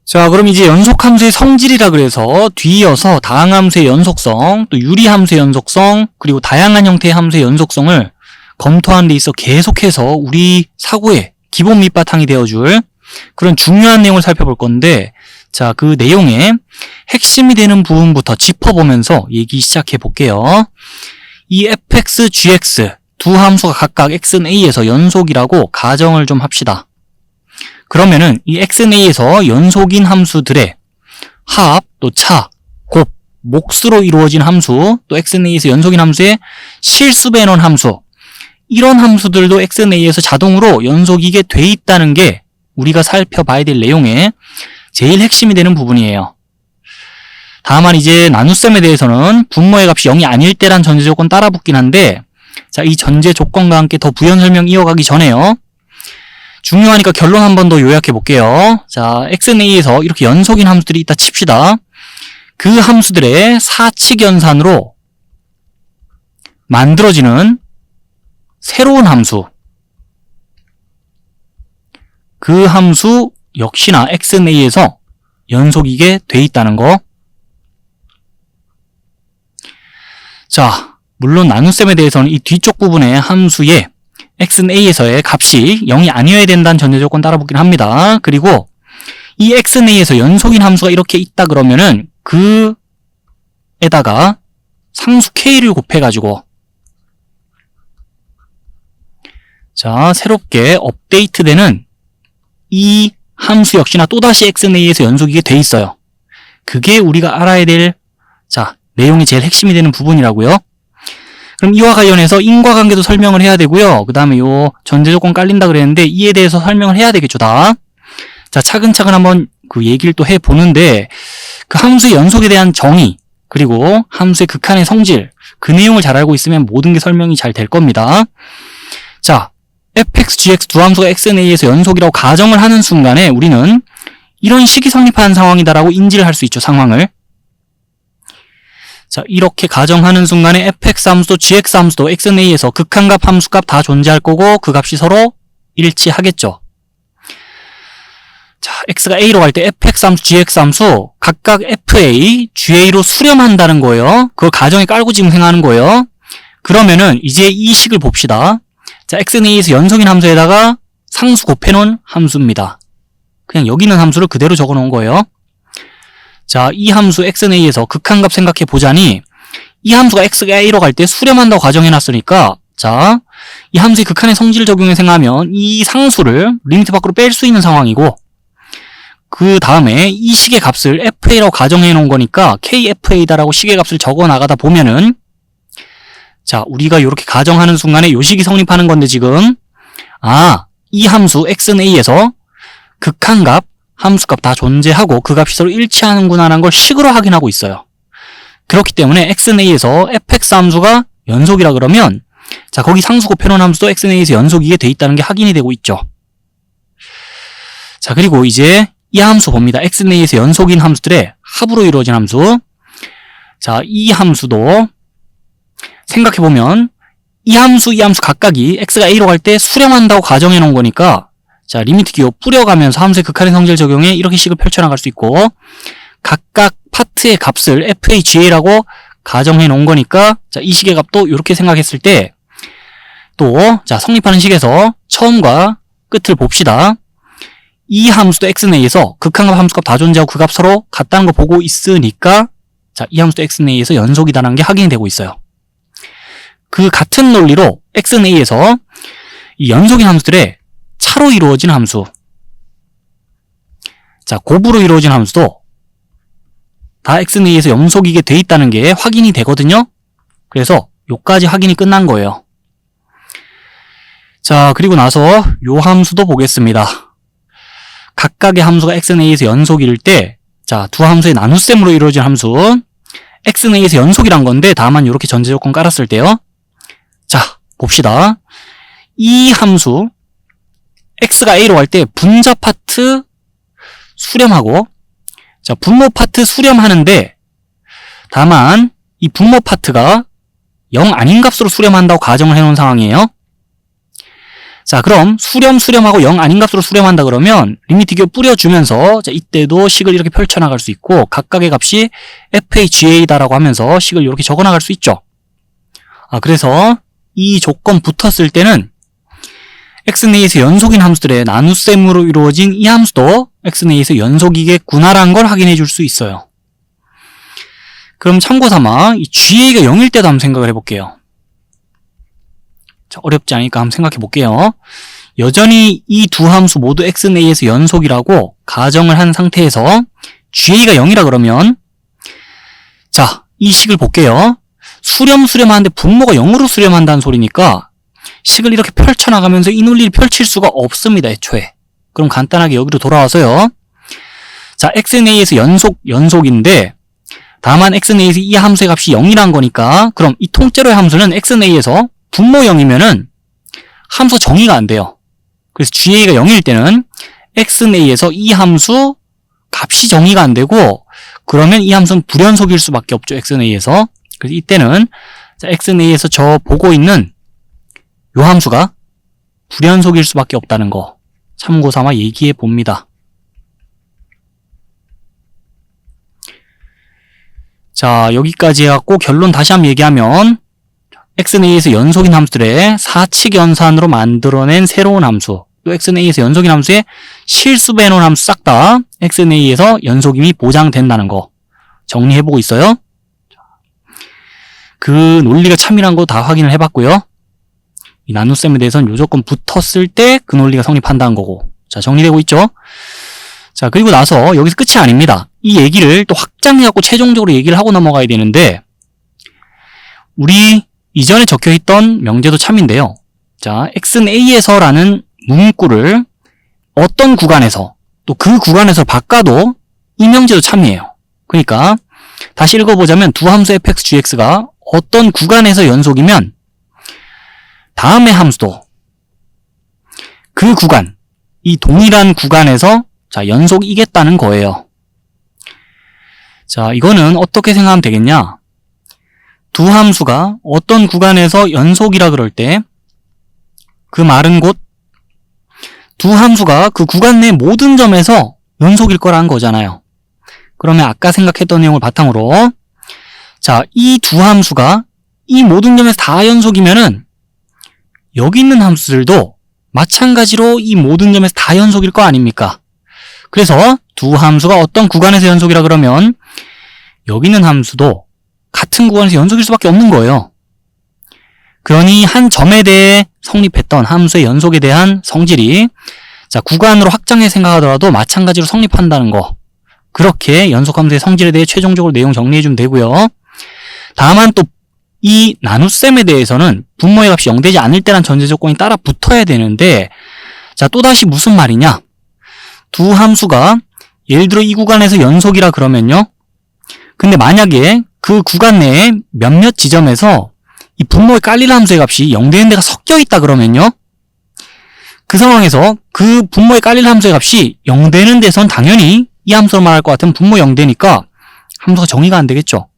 자, 그럼 이제 연속함수의 성질이라 그래서 뒤이어서 다항함수의 연속성, 또 유리함수의 연속성, 그리고 다양한 형태의 함수의 연속성을 검토하는 데 있어 계속해서 우리 사고의 기본 밑바탕이 되어줄 그런 중요한 내용을 살펴볼 건데, 자, 그 내용의 핵심이 되는 부분부터 짚어보면서 얘기 시작해 볼게요. 이 fx, gx 두 함수가 각각 x는 a에서 연속이라고 가정을 좀 합시다. 그러면은 이 x는 a에서 연속인 함수들의 합, 또 차, 곱, 몫으로 이루어진 함수, 또 x는 a에서 연속인 함수의 실수 배놓은 함수, 이런 함수들도 x는 a에서 자동으로 연속이게 돼 있다는 게 우리가 살펴봐야 될 내용의 제일 핵심이 되는 부분이에요. 다만 이제 나눗셈에 대해서는 분모의 값이 0이 아닐 때란 전제 조건 따라 붙긴 한데, 자, 이 전제 조건과 함께 더 부연 설명 이어가기 전에요. 중요하니까 결론 한 번 더 요약해 볼게요. 자, x는 a에서 이렇게 연속인 함수들이 있다 칩시다. 그 함수들의 사칙 연산으로 만들어지는 새로운 함수, 그 함수 역시나 x는 a에서 연속이게 돼 있다는 거. 자, 물론 나눗셈에 대해서는 이 뒤쪽 부분의 함수의 x는 a에서의 값이 0이 아니어야 된다는 전제 조건 따라 붙긴 합니다. 그리고 이 x는 a에서 연속인 함수가 이렇게 있다 그러면은 그에다가 상수 k를 곱해가지고, 자, 새롭게 업데이트되는 이 함수 역시나 또다시 x는 a에서 연속이게 돼 있어요. 그게 우리가 알아야 될, 자, 내용이 제일 핵심이 되는 부분이라고요. 그럼 이와 관련해서 인과관계도 설명을 해야 되고요. 그 다음에 요 전제조건 깔린다 그랬는데 이에 대해서 설명을 해야 되겠죠, 다. 자, 차근차근 한번 그 얘기를 또 해보는데, 그 함수의 연속에 대한 정의, 그리고 함수의 극한의 성질, 그 내용을 잘 알고 있으면 모든 게 설명이 잘 될 겁니다. 자, fx, gx 두 함수가 x는 a에서 연속이라고 가정을 하는 순간에 우리는 이런 식이 성립하는 상황이다라고 인지를 할 수 있죠, 상황을. 자, 이렇게 가정하는 순간에 fx 함수도 gx 함수도 x는 a에서 극한값, 함수값 다 존재할 거고 그 값이 서로 일치하겠죠. 자, x가 a로 갈 때 fx 함수, gx 함수 각각 fa, ga로 수렴한다는 거예요. 그걸 가정에 깔고 지금 생각하는 거예요. 그러면은 이제 이 식을 봅시다. 자, x는 a에서 연속인 함수에다가 상수 곱해놓은 함수입니다. 그냥 여기 있는 함수를 그대로 적어놓은 거예요. 자, 이 함수 x는 a에서 극한값 생각해 보자니, 이 함수가 x가 a로 갈 때 수렴한다고 가정해놨으니까, 자, 이 함수의 극한의 성질을 적용해 생각하면 이 상수를 리미트 밖으로 뺄 수 있는 상황이고, 그 다음에 이 식의 값을 fa라고 가정해 놓은 거니까 kfa다라고 식의 값을 적어 나가다 보면은, 자, 우리가 이렇게 가정하는 순간에 요 식이 성립하는 건데 지금, 아, 이 함수 x는 a에서 극한값, 함수값 다 존재하고 그 값이 서로 일치하는구나 라는 걸 식으로 확인하고 있어요. 그렇기 때문에 x는 a에서 fx 함수가 연속이라 그러면, 자, 거기 상수 곱해놓은 함수도 x는 a에서 연속이게 돼 있다는 게 확인이 되고 있죠. 자, 그리고 이제 이 함수 봅니다. x는 a에서 연속인 함수들의 합으로 이루어진 함수. 자, 이 함수도 생각해보면 이 함수 각각이 x가 a로 갈 때 수렴한다고 가정해 놓은 거니까, 자, 리미트 기호 뿌려가면서 함수의 극한의 성질 적용해 이렇게 식을 펼쳐나갈 수 있고, 각각 파트의 값을 FHA라고 가정해 놓은 거니까, 자, 이 식의 값도 이렇게 생각했을 때, 또, 자, 성립하는 식에서 처음과 끝을 봅시다. 이 함수도 x는 a에서 극한값, 함수값 다 존재하고 그 값 서로 같다는 거 보고 있으니까, 자, 이 함수도 x는 a에서 연속이다라는 게 확인이 되고 있어요. 그 같은 논리로 x는 a에서 이 연속인 함수들의 차로 이루어진 함수, 자, 곱으로 이루어진 함수도 다 x는 a에서 연속이게 돼 있다는 게 확인이 되거든요. 그래서 요까지 확인이 끝난 거예요. 자, 그리고 나서 요 함수도 보겠습니다. 각각의 함수가 x는 a에서 연속일 때, 자, 두 함수의 나눗셈으로 이루어진 함수, x는 a에서 연속이란 건데 다만 이렇게 전제 조건 깔았을 때요. 자, 봅시다. 이 함수 x가 a로 갈 때 분자 파트 수렴하고, 자, 분모 파트 수렴하는데 다만 이 분모 파트가 0 아닌 값으로 수렴한다고 가정을 해놓은 상황이에요. 자, 그럼 수렴하고 0 아닌 값으로 수렴한다 그러면 리미트 기호 뿌려주면서 자, 이때도 식을 이렇게 펼쳐나갈 수 있고 각각의 값이 FHA다라고 하면서 식을 이렇게 적어나갈 수 있죠. 그래서 이 조건 붙었을 때는 xnA에서 연속인 함수들의 나눗셈으로 이루어진 이 함수도 xnA에서 연속이겠구나라는 걸 확인해 줄 수 있어요. 그럼 참고삼아 이 GA가 0일 때도 한번 생각을 해볼게요. 자, 어렵지 않으니까 한번 생각해 볼게요. 여전히 이 두 함수 모두 xnA에서 연속이라고 가정을 한 상태에서 GA가 0이라 그러면 자, 이 식을 볼게요. 수렴하는데 분모가 0으로 수렴한다는 소리니까 식을 이렇게 펼쳐나가면서 이 논리를 펼칠 수가 없습니다, 애초에. 그럼 간단하게 여기로 돌아와서요. 자, xnA에서 연속인데 다만 xnA에서 이 함수의 값이 0이란 거니까 그럼 이 통째로의 함수는 xnA에서 분모 0이면은 함수 정의가 안 돼요. 그래서 GA가 0일 때는 xnA에서 이 함수 값이 정의가 안 되고 그러면 이 함수는 불연속일 수밖에 없죠, xnA에서. 그래서 이때는 자, xnA에서 저 보고 있는 요 함수가 불연속일 수밖에 없다는 거 참고삼아 얘기해 봅니다. 자, 여기까지 해갖고 결론 다시 한번 얘기하면 xnA에서 연속인 함수들의 사칙 연산으로 만들어낸 새로운 함수 또 xnA에서 연속인 함수의 실수 빼놓은 함수 싹 다 xnA에서 연속임이 보장된다는 거 정리해보고 있어요. 그 논리가 참이란 거 다 확인을 해봤고요. 이 나눗셈에 대해서는 요 조건 붙었을 때 그 논리가 성립한다는 거고 자, 정리되고 있죠. 자, 그리고 나서 여기서 끝이 아닙니다. 이 얘기를 또 확장해갖고 최종적으로 얘기를 하고 넘어가야 되는데 우리 이전에 적혀있던 명제도 참인데요. 자, xnA에서라는 문구를 어떤 구간에서 또 그 구간에서 바꿔도 이 명제도 참이에요. 그러니까 다시 읽어보자면 두 함수 fx,gx가 어떤 구간에서 연속이면 다음의 함수도 그 구간, 이 동일한 구간에서 자, 연속이겠다는 거예요. 자, 이거는 어떻게 생각하면 되겠냐? 두 함수가 어떤 구간에서 연속이라 그럴 때 그 말은 곧 두 함수가 그 구간 내 모든 점에서 연속일 거라는 거잖아요. 그러면 아까 생각했던 내용을 바탕으로 자, 이 두 함수가 이 모든 점에서 다 연속이면은 여기 있는 함수들도 마찬가지로 이 모든 점에서 다 연속일 거 아닙니까? 그래서 두 함수가 어떤 구간에서 연속이라 그러면 여기 있는 함수도 같은 구간에서 연속일 수밖에 없는 거예요. 그러니 한 점에 대해 성립했던 함수의 연속에 대한 성질이 자, 구간으로 확장해 생각하더라도 마찬가지로 성립한다는 거. 그렇게 연속함수의 성질에 대해 최종적으로 내용 정리해주면 되고요. 다만 또 이 나눗셈에 대해서는 분모의 값이 0되지 않을 때란 전제 조건이 따라 붙어야 되는데 자, 또다시 무슨 말이냐? 두 함수가 예를 들어 이 구간에서 연속이라 그러면요. 근데 만약에 그 구간 내에 몇몇 지점에서 이 분모의 깔릴 함수의 값이 0되는 데가 섞여 있다 그러면요. 그 상황에서 그 분모의 깔릴 함수의 값이 0되는 데선 당연히 이 함수로 말할 것 같으면 분모 0되니까 함수가 정의가 안 되겠죠.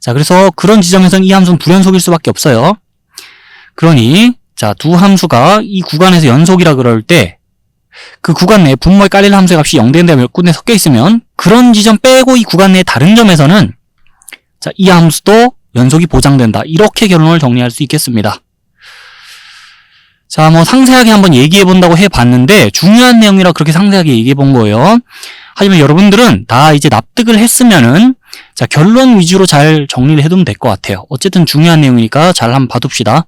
자, 그래서 그런 지점에서는 이 함수는 불연속일 수밖에 없어요. 그러니 자, 두 함수가 이 구간에서 연속이라 그럴 때 그 구간 내에 분모에 깔릴 함수의 값이 0되는 데가 몇 군데 섞여 있으면 그런 지점 빼고 이 구간 내의 다른 점에서는 자, 이 함수도 연속이 보장된다. 이렇게 결론을 정리할 수 있겠습니다. 자, 뭐 상세하게 한번 얘기해 본다고 해봤는데 중요한 내용이라 그렇게 상세하게 얘기해 본 거예요. 하지만 여러분들은 다 이제 납득을 했으면은 자, 결론 위주로 잘 정리를 해두면 될 것 같아요. 어쨌든 중요한 내용이니까 잘 한번 봐둡시다.